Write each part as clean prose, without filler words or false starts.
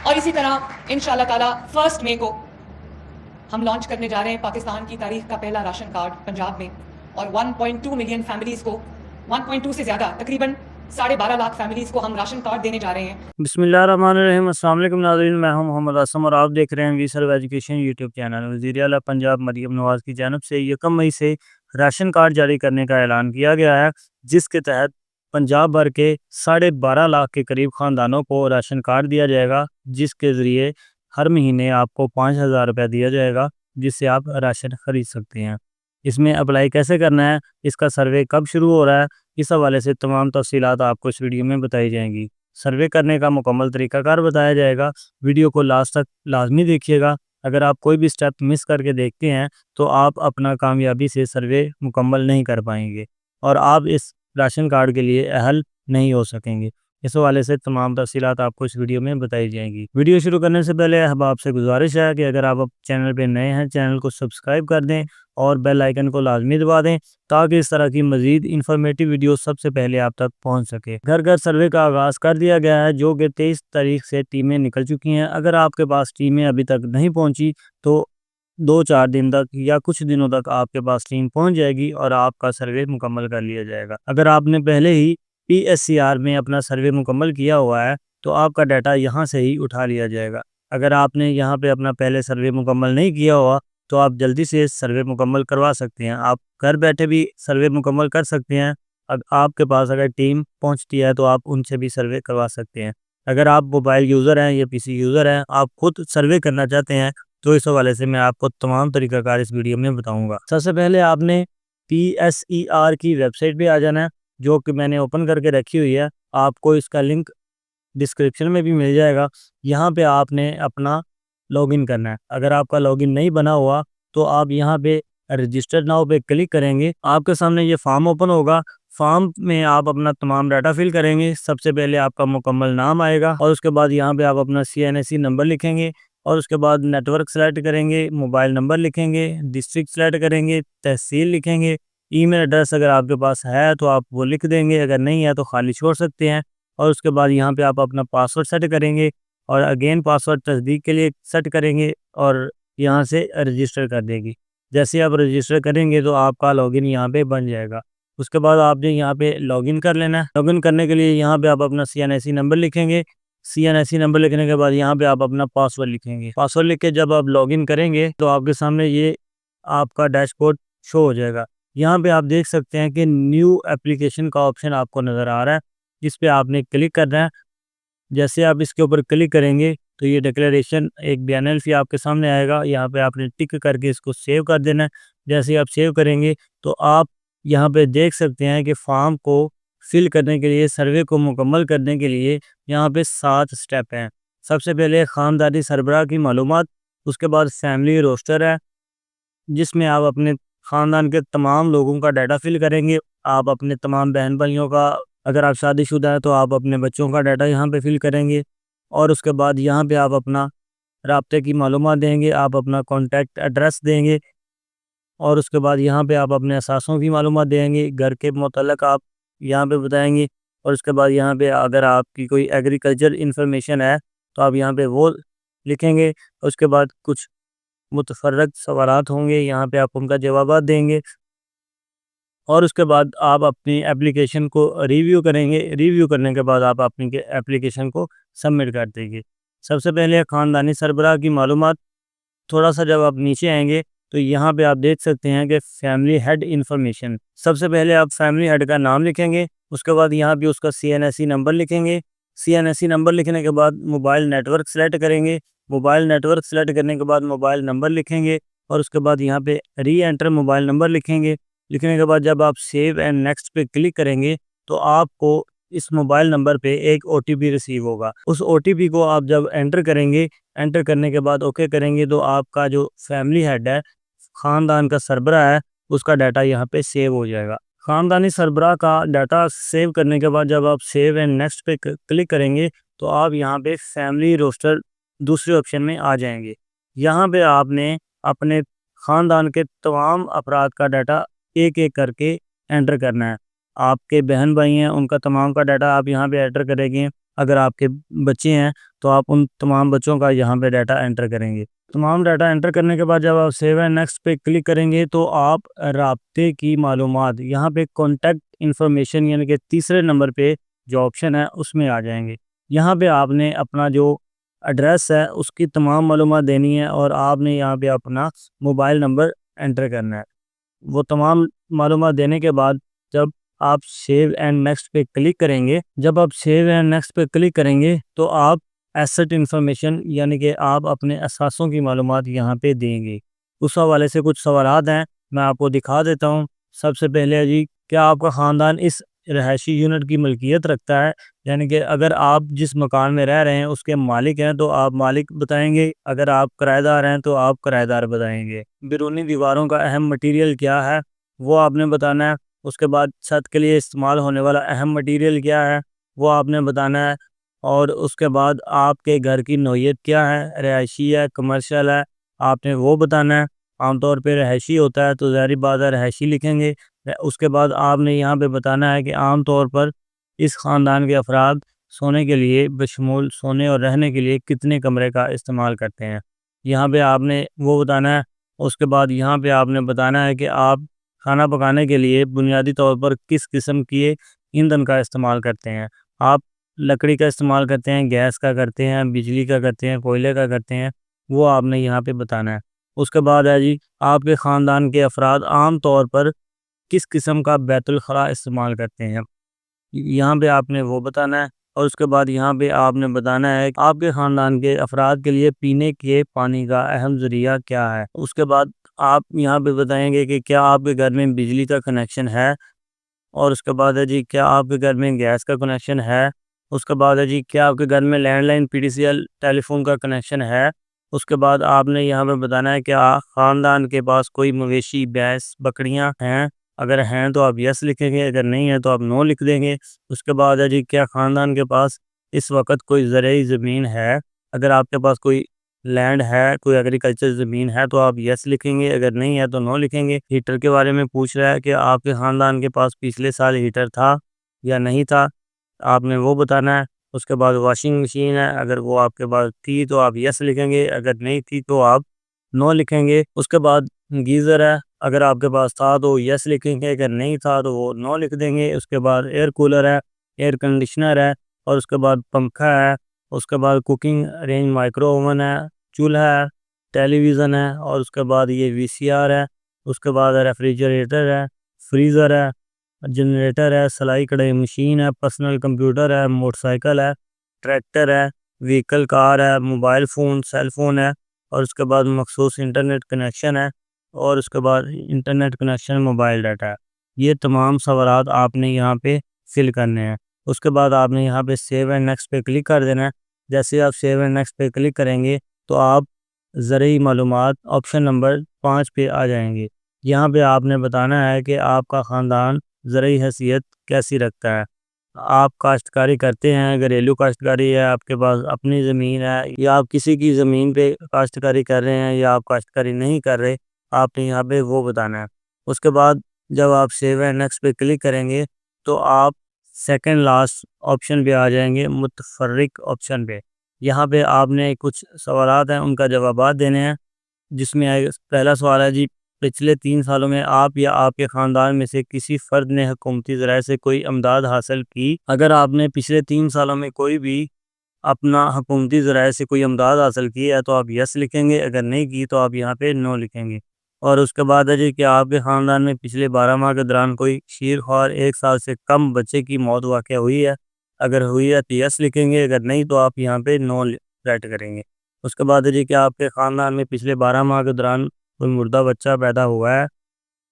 اور اسی طرح انشاءاللہ تعالی 1 مئی کو ہم لانچ کرنے جا رہے ہیں پاکستان کی تاریخ کا پہلا راشن کارڈ پنجاب میں، اور 1.2 ملین فیملیز کو، 1.2 سے زیادہ، تقریباً 12.5 لاکھ فیملیز کو ہم راشن کارڈ دینے جا رہے ہیں۔ بسم اللہ الرحمن الرحیم۔ السلام علیکم ناظرین، میں ہوں محمد اسم اور آپ دیکھ رہے ہیں وی سرو ایجوکیشن یوٹیوب چینل۔ وزیر اعلیٰ پنجاب مریم نواز کی جانب سے 1 مئی سے راشن کارڈ جاری کرنے کا اعلان کیا گیا ہے، جس کے تحت پنجاب بھر کے 12.5 لاکھ کے قریب خاندانوں کو راشن کارڈ دیا جائے گا، جس کے ذریعے ہر مہینے آپ کو 5,000 روپے دیا جائے گا، جس سے آپ راشن خرید سکتے ہیں۔ اس میں اپلائی کیسے کرنا ہے، اس کا سروے کب شروع ہو رہا ہے، اس حوالے سے تمام تفصیلات آپ کو اس ویڈیو میں بتائی جائیں گی۔ سروے کرنے کا مکمل طریقہ کار بتایا جائے گا، ویڈیو کو لاسٹ تک لازمی دیکھیے گا۔ اگر آپ کوئی بھی سٹیپ مس کر کے دیکھتے ہیں تو آپ اپنا کامیابی سے سروے مکمل نہیں کر پائیں گے اور آپ اس راشن کارڈ کے لیے اہل نہیں ہو سکیں گے۔ اس حوالے سے تمام تفصیلات آپ کو اس ویڈیو میں بتائی جائیں گی۔ ویڈیو شروع کرنے سے پہلے احباب سے گزارش ہے کہ اگر آپ چینل پہ نئے ہیں، چینل کو سبسکرائب کر دیں اور بیل آئیکن کو لازمی دبا دیں تاکہ اس طرح کی مزید انفارمیٹیو ویڈیو سب سے پہلے آپ تک پہنچ سکے۔ گھر گھر سروے کا آغاز کر دیا گیا ہے، جو کہ 23 تاریخ سے ٹیمیں نکل چکی ہیں۔ اگر آپ کے پاس ٹیمیں ابھی تک نہیں پہنچی تو 2-4 دن تک یا کچھ دنوں تک آپ کے پاس ٹیم پہنچ جائے گی اور آپ کا سروے مکمل کر لیا جائے گا۔ اگر آپ نے پہلے ہی PSCR میں اپنا سروے مکمل کیا ہوا ہے تو آپ کا ڈیٹا یہاں سے ہی اٹھا لیا جائے گا۔ اگر آپ نے یہاں پہ اپنا پہلے سروے مکمل نہیں کیا ہوا تو آپ جلدی سے سروے مکمل کروا سکتے ہیں۔ آپ گھر بیٹھے بھی سروے مکمل کر سکتے ہیں۔ آپ کے پاس اگر ٹیم پہنچتی ہے تو آپ ان سے بھی سروے کروا سکتے ہیں۔ اگر آپ موبائل یوزر ہیں یا PC یوزر ہیں، آپ خود سروے کرنا چاہتے ہیں تو اس حوالے سے میں آپ کو تمام طریقہ کار اس ویڈیو میں بتاؤں گا۔ سب سے پہلے آپ نے PSER کی ویب سائٹ پہ آ جانا ہے، جو کہ میں نے اوپن کر کے رکھی ہوئی ہے۔ آپ کو اس کا لنک ڈسکرپشن میں بھی مل جائے گا۔ یہاں پہ آپ نے اپنا لاگ ان کرنا ہے۔ اگر آپ کا لاگ ان نہیں بنا ہوا تو آپ یہاں پہ رجسٹر ناؤ پہ کلک کریں گے۔ آپ کے سامنے یہ فارم اوپن ہوگا۔ فارم میں آپ اپنا تمام ڈیٹا فل کریں گے۔ سب سے پہلے آپ کا مکمل نام آئے گا اور اس کے بعد یہاں پہ آپ اپنا CNSE نمبر لکھیں گے اور اس کے بعد نیٹ ورک سلیکٹ کریں گے، موبائل نمبر لکھیں گے، ڈسٹرکٹ سلیکٹ کریں گے، تحصیل لکھیں گے، ای میل ایڈریس اگر آپ کے پاس ہے تو آپ وہ لکھ دیں گے، اگر نہیں ہے تو خالی چھوڑ سکتے ہیں۔ اور اس کے بعد یہاں پہ آپ اپنا پاسورڈ سیٹ کریں گے اور اگین پاسورڈ تصدیق کے لیے سیٹ کریں گے اور یہاں سے رجسٹر کر دیں گے۔ جیسے آپ رجسٹر کریں گے تو آپ کا لاگ ان یہاں پہ بن جائے گا۔ اس کے بعد آپ نے یہاں پہ لاگ ان کر لینا ہے۔ لاگ ان کرنے کے لیے یہاں پہ آپ اپنا CNSE نمبر لکھیں گے۔ CNSE نمبر لکھنے کے بعد یہاں پہ آپ اپنا پاسورڈ لکھیں گے۔ پاسورڈ لکھ کے جب آپ لاگ ان کریں گے تو آپ کے سامنے یہ آپ کا ڈیش بورڈ شو ہو جائے گا۔ یہاں پہ آپ دیکھ سکتے ہیں کہ نیو اپلیکیشن کا آپشن آپ کو نظر آ رہا ہے، جس پہ آپ نے کلک کرنا ہے۔ جیسے آپ اس کے اوپر کلک کریں گے تو یہ ڈیکلیریشن ایک بیان الفی آپ کے سامنے آئے گا۔ یہاں پہ آپ نے ٹک کر کے اس کو سیو کر دینا ہے۔ جیسے آپ سیو کریں گے تو آپ یہاں پہ دیکھ سکتے ہیں کہ فارم کو فل کرنے کے لیے، سروے کو مکمل کرنے کے لیے یہاں پہ 7 سٹیپ ہیں۔ سب سے پہلے خاندانی سربراہ کی معلومات، اس کے بعد فیملی روسٹر ہے جس میں آپ اپنے خاندان کے تمام لوگوں کا ڈیٹا فل کریں گے۔ آپ اپنے تمام بہن بھائیوں کا، اگر آپ شادی شدہ ہیں تو آپ اپنے بچوں کا ڈیٹا یہاں پہ فل کریں گے اور اس کے بعد یہاں پہ آپ اپنا رابطے کی معلومات دیں گے، آپ اپنا کانٹیکٹ ایڈریس دیں گے اور اس کے بعد یہاں پہ آپ اپنے اثاثوں کی معلومات دیں گے، گھر کے متعلق آپ یہاں پہ بتائیں گے اور اس کے بعد یہاں پہ اگر آپ کی کوئی ایگریکلچر انفارمیشن ہے تو آپ یہاں پہ وہ لکھیں گے۔ اس کے بعد کچھ متفرق سوالات ہوں گے، یہاں پہ آپ ان کا جوابات دیں گے اور اس کے بعد آپ اپنی اپلیکیشن کو ریویو کریں گے۔ ریویو کرنے کے بعد آپ اپنی اپلیکیشن کو سبمٹ کر دیں گے۔ سب سے پہلے خاندانی سربراہ کی معلومات، تھوڑا سا جب آپ نیچے آئیں گے تو یہاں پہ آپ دیکھ سکتے ہیں کہ فیملی ہیڈ انفارمیشن۔ سب سے پہلے آپ فیملی ہیڈ کا نام لکھیں گے، اس کے بعد یہاں پہ اس کا CNSE نمبر لکھیں گے۔ CNSE نمبر لکھنے کے بعد موبائل نیٹ ورک سلیکٹ کریں گے۔ موبائل نیٹ ورک سلیکٹ کرنے کے بعد موبائل نمبر لکھیں گے اور اس کے بعد یہاں پہ ری انٹر موبائل نمبر لکھیں گے۔ لکھنے کے بعد جب آپ سیو اینڈ نیکسٹ پہ کلک کریں گے تو آپ کو اس موبائل نمبر پہ ایک OTP ریسیو ہوگا۔ اس OTP کو آپ جب انٹر کریں گے، انٹر کرنے کے بعد اوکے کریں گے تو آپ کا جو فیملی ہیڈ ہے، خاندان کا سربراہ ہے، اس کا ڈیٹا یہاں پہ سیو ہو جائے گا۔ خاندانی سربراہ کا ڈیٹا سیو کرنے کے بعد جب آپ سیو اینڈ نیکسٹ پہ کلک کریں گے تو آپ یہاں پہ فیملی روسٹر دوسرے آپشن میں آ جائیں گے۔ یہاں پہ آپ نے اپنے خاندان کے تمام افراد کا ڈیٹا ایک ایک کر کے انٹر کرنا ہے۔ آپ کے بہن بھائی ہیں، ان کا تمام کا ڈیٹا آپ یہاں پہ انٹر کریں گے۔ اگر آپ کے بچے ہیں تو آپ ان تمام بچوں کا یہاں پہ ڈیٹا انٹر کریں گے۔ تمام ڈیٹا انٹر کرنے کے بعد جب آپ سیو اینڈ نیکسٹ پہ کلک کریں گے تو آپ رابطے کی معلومات یہاں پہ کانٹیکٹ انفارمیشن یعنی کہ تیسرے نمبر پہ جو آپشن ہے اس میں آ جائیں گے۔ یہاں پہ آپ نے اپنا جو ایڈریس ہے اس کی تمام معلومات دینی ہے اور آپ نے یہاں پہ اپنا موبائل نمبر انٹر کرنا ہے۔ وہ تمام معلومات دینے کے بعد جب آپ سیو اینڈ نیکسٹ پہ کلک کریں گے تو آپ ایسٹ انفارمیشن یعنی کہ آپ اپنے اثاثوں کی معلومات یہاں پہ دیں گے۔ اس حوالے سے کچھ سوالات ہیں، میں آپ کو دکھا دیتا ہوں۔ سب سے پہلے ہے جی، کیا آپ کا خاندان اس رہائشی یونٹ کی ملکیت رکھتا ہے؟ یعنی کہ اگر آپ جس مکان میں رہ رہے ہیں اس کے مالک ہیں تو آپ مالک بتائیں گے، اگر آپ کرایہ دار ہیں تو آپ کرایہ دار بتائیں گے۔ بیرونی دیواروں کا اہم مٹیریل کیا ہے وہ آپ نے بتانا ہے۔ اس کے بعد چھت کے لیے استعمال ہونے والا اہم مٹیریل کیا ہے وہ آپ نے بتانا ہے۔ اور اس کے بعد آپ کے گھر کی نوعیت کیا ہے، رہائشی ہے کمرشل ہے، آپ نے وہ بتانا ہے۔ عام طور پہ رہائشی ہوتا ہے تو ظاہری بات ہے رہائشی لکھیں گے۔ اس کے بعد آپ نے یہاں پہ بتانا ہے کہ عام طور پر اس خاندان کے افراد سونے کے لیے بشمول سونے اور رہنے کے لیے کتنے کمرے کا استعمال کرتے ہیں، یہاں پہ آپ نے وہ بتانا ہے۔ اس کے بعد یہاں پہ آپ نے بتانا ہے کہ آپ کھانا پکانے کے لیے بنیادی طور پر کس قسم کی ایندھن کا استعمال کرتے ہیں، آپ لکڑی کا استعمال کرتے ہیں، گیس کا کرتے ہیں، بجلی کا کرتے ہیں، کوئلے کا کرتے ہیں، وہ آپ نے یہاں پہ بتانا ہے۔ اس کے بعد ہے جی، آپ کے خاندان کے افراد عام طور پر کس قسم کا بیت الخلاء استعمال کرتے ہیں، یہاں پہ آپ نے وہ بتانا ہے۔ اور اس کے بعد یہاں پہ آپ نے بتانا ہے کہ آپ کے خاندان کے افراد کے لیے پینے کے پانی کا اہم ذریعہ کیا ہے۔ اس کے بعد آپ یہاں پہ بتائیں گے کہ کیا آپ کے گھر میں بجلی کا کنیکشن ہے، اور اس کے بعد ہے جی کیا آپ کے گھر میں گیس کا کنیکشن ہے۔ اس کے بعد ہے جی کیا آپ کے گھر میں land line P D C L telephone کا کنیکشن ہے۔ اس کے بعد آپ نے یہاں پہ بتانا ہے کہ خاندان کے پاس کوئی مویشی بھینس بکریاں ہیں، اگر ہیں تو آپ یس لکھیں گے، اگر نہیں ہے تو آپ نو لکھ دیں گے۔ اس کے بعد ہے جی کیا خاندان کے پاس اس وقت کوئی زرعی زمین ہے، اگر آپ کے پاس کوئی لینڈ ہے، کوئی ایگریکلچر زمین ہے تو آپ یس لکھیں گے، اگر نہیں ہے تو نو لکھیں گے۔ ہیٹر کے بارے میں پوچھ رہا ہے کہ آپ کے خاندان کے پاس پچھلے سال ہیٹر تھا یا نہیں تھا، آپ نے وہ بتانا ہے۔ اس کے بعد واشنگ مشین ہے، اگر وہ آپ کے پاس تھی تو آپ یس لکھیں گے، اگر نہیں تھی تو آپ نو لکھیں گے۔ اس کے بعد گیزر ہے، اگر آپ کے پاس تھا تو یس لکھیں گے، اگر نہیں تھا تو وہ نو لکھ دیں گے۔ اس کے بعد ایئر کولر ہے، ایئر کنڈیشنر ہے، اور اس کے بعد پنکھا ہے۔ اس کے بعد کوکنگ رینج مائکرو اوون ہے، چولہا ہے، ٹیلی ویژن ہے، اور اس کے بعد یہ وی سی آر ہے۔ اس کے بعد ریفریجریٹر ہے، فریزر ہے، جنریٹر ہے، سلائی کڑھائی مشین ہے، پرسنل کمپیوٹر ہے، موٹر سائیکل ہے، ٹریکٹر ہے، وہیکل کار ہے، موبائل فون سیل فون ہے، اور اس کے بعد مخصوص انٹرنیٹ کنیکشن ہے، اور اس کے بعد انٹرنیٹ کنیکشن موبائل ڈاٹا ہے۔ یہ تمام سوالات آپ نے یہاں پہ فل کرنے ہیں۔ اس کے بعد آپ نے یہاں پہ سیو اینڈ نیکسٹ پہ کلک کر دینا ہے۔ جیسے آپ سیو اینڈ نیکسٹ پہ کلک کریں گے تو آپ زرعی معلومات آپشن نمبر 5 پہ آ جائیں گے۔ یہاں پہ آپ نے بتانا ہے کہ آپ کا خاندان زرعی حیثیت کیسی رکھتا ہے، آپ کاشتکاری کرتے ہیں، گھریلو کاشتکاری ہے، آپ کے پاس اپنی زمین ہے، یا آپ کسی کی زمین پہ کاشتکاری کر رہے ہیں، یا آپ کاشتکاری نہیں کر رہے، آپ نے یہاں پہ وہ بتانا ہے۔ اس کے بعد جب آپ سیو اینڈ نیکسٹ پہ کلک کریں گے تو آپ سیکنڈ لاسٹ آپشن پہ آ جائیں گے، متفرق آپشن پہ۔ یہاں پہ آپ نے کچھ سوالات ہیں ان کا جوابات دینے ہیں، جس میں پہلا سوال ہے جی، پچھلے 3 سالوں میں آپ یا آپ کے خاندان میں سے کسی فرد نے حکومتی ذرائع سے کوئی امداد حاصل کی؟ اگر آپ نے پچھلے 3 سالوں میں کوئی بھی اپنا حکومتی ذرائع سے کوئی امداد حاصل کی ہے تو آپ یس لکھیں گے، اگر نہیں کی تو آپ یہاں پہ نو لکھیں گے۔ اور اس کے بعد ہے جی کہ آپ کے خاندان میں پچھلے 12 ماہ کے دوران کوئی شیرخوار 1 سال سے کم بچے کی موت واقع ہوئی ہے، اگر ہوئی ہے تو یس لکھیں گے، اگر نہیں تو آپ یہاں پہ نو رائٹ کریں گے۔ اس کے بعد ہے جی کہ آپ کے خاندان میں پچھلے 12 ماہ کے دوران کوئی مردہ بچہ پیدا ہوا ہے،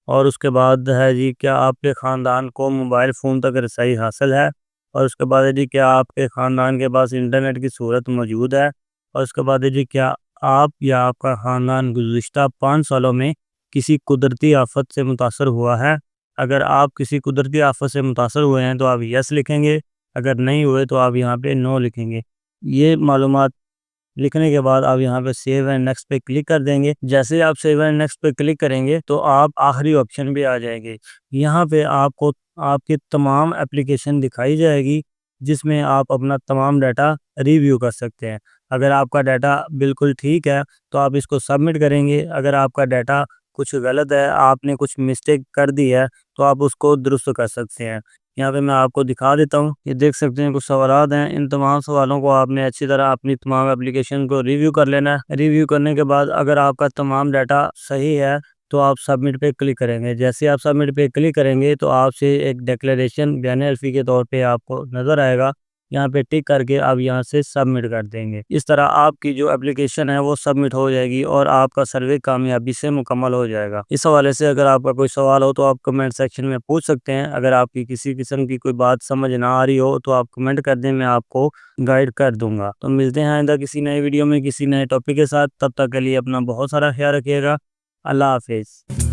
اور اس کے بعد ہے جی کیا آپ کے خاندان کو موبائل فون تک رسائی حاصل ہے، اور اس کے بعد ہے جی کیا آپ کے خاندان کے پاس انٹرنیٹ کی سہولت موجود ہے، اور اس کے بعد ہے جی کیا آپ یا آپ کا خاندان گزشتہ 5 سالوں میں کسی قدرتی آفت سے متاثر ہوا ہے۔ اگر آپ کسی قدرتی آفت سے متاثر ہوئے ہیں تو آپ یس لکھیں گے، اگر نہیں ہوئے تو آپ یہاں پہ نو لکھیں گے۔ یہ معلومات لکھنے کے بعد آپ یہاں پہ سیو اینڈ نیکسٹ پہ کلک کر دیں گے۔ جیسے آپ سیو اینڈ نیکسٹ پہ کلک کریں گے تو آپ آخری آپشن پہ آ جائیں گے۔ یہاں پہ آپ کو آپ کی تمام اپلیکیشن دکھائی جائے گی جس میں آپ اپنا تمام ڈیٹا ریویو کر سکتے ہیں۔ اگر آپ کا ڈیٹا بالکل ٹھیک ہے تو آپ اس کو سبمٹ کریں گے، اگر آپ کا ڈیٹا کچھ غلط ہے، آپ نے کچھ مسٹیک کر دی ہے، تو آپ اس کو درست کر سکتے ہیں۔ یہاں پہ میں آپ کو دکھا دیتا ہوں، یہ دیکھ سکتے ہیں کچھ سوالات ہیں، ان تمام سوالوں کو آپ نے اچھی طرح اپنی تمام اپلیکیشن کو ریویو کر لینا ہے۔ ریویو کرنے کے بعد اگر آپ کا تمام ڈیٹا صحیح ہے تو آپ سبمٹ پہ کلک کریں گے۔ جیسے آپ سبمٹ پہ کلک کریں گے تو آپ سے ایک ڈیکلیریشن بیان الفی کے طور پہ آپ کو نظر آئے گا، یہاں پہ ٹک کر کے آپ یہاں سے سبمٹ کر دیں گے۔ اس طرح آپ کی جو اپلیکیشن ہے وہ سبمٹ ہو جائے گی اور آپ کا سروے کامیابی سے مکمل ہو جائے گا۔ اس حوالے سے اگر آپ کا کوئی سوال ہو تو آپ کمنٹ سیکشن میں پوچھ سکتے ہیں۔ اگر آپ کی کسی قسم کی کوئی بات سمجھ نہ آ رہی ہو تو آپ کمنٹ کر دیں، میں آپ کو گائیڈ کر دوں گا۔ تو ملتے ہیں آئندہ کسی نئے ویڈیو میں کسی نئے ٹاپک کے ساتھ، تب تک کے لیے اپنا بہت سارا خیال رکھیے گا۔ اللہ حافظ۔